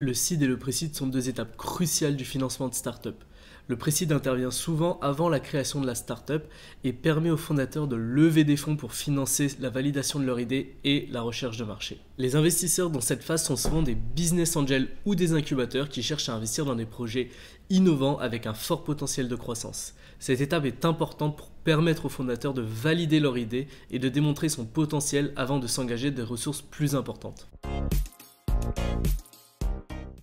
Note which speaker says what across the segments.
Speaker 1: Le seed et le pre-seed sont deux étapes cruciales du financement de start-up. Le pre-seed intervient souvent avant la création de la start-up et permet aux fondateurs de lever des fonds pour financer la validation de leur idée et la recherche de marché. Les investisseurs dans cette phase sont souvent des business angels ou des incubateurs qui cherchent à investir dans des projets innovants avec un fort potentiel de croissance. Cette étape est importante pour permettre aux fondateurs de valider leur idée et de démontrer son potentiel avant de s'engager des ressources plus importantes.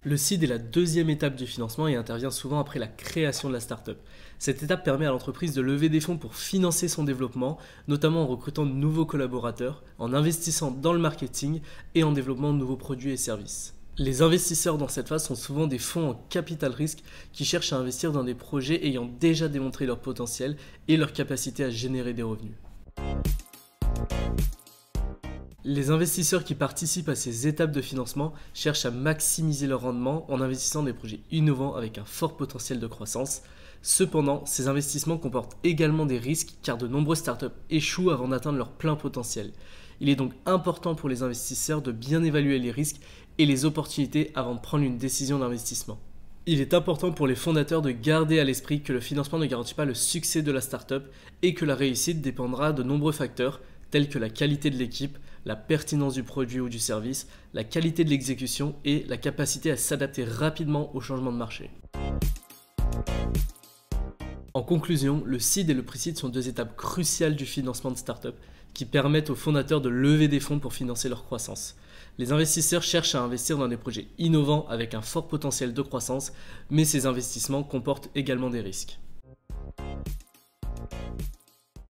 Speaker 1: Le seed est la deuxième étape du financement et intervient souvent après la création de la startup. Cette étape permet à l'entreprise de lever des fonds pour financer son développement, notamment en recrutant de nouveaux collaborateurs, en investissant dans le marketing et en développant de nouveaux produits et services. Les investisseurs dans cette phase sont souvent des fonds en capital risque qui cherchent à investir dans des projets ayant déjà démontré leur potentiel et leur capacité à générer des revenus. Les investisseurs qui participent à ces étapes de financement cherchent à maximiser leur rendement en investissant dans des projets innovants avec un fort potentiel de croissance. Cependant, ces investissements comportent également des risques car de nombreuses startups échouent avant d'atteindre leur plein potentiel. Il est donc important pour les investisseurs de bien évaluer les risques et les opportunités avant de prendre une décision d'investissement. Il est important pour les fondateurs de garder à l'esprit que le financement ne garantit pas le succès de la startup et que la réussite dépendra de nombreux facteurs tels que la qualité de l'équipe, la pertinence du produit ou du service, la qualité de l'exécution et la capacité à s'adapter rapidement aux changements de marché. En conclusion, le seed et le pre-seed sont deux étapes cruciales du financement de start-up qui permettent aux fondateurs de lever des fonds pour financer leur croissance. Les investisseurs cherchent à investir dans des projets innovants avec un fort potentiel de croissance, mais ces investissements comportent également des risques.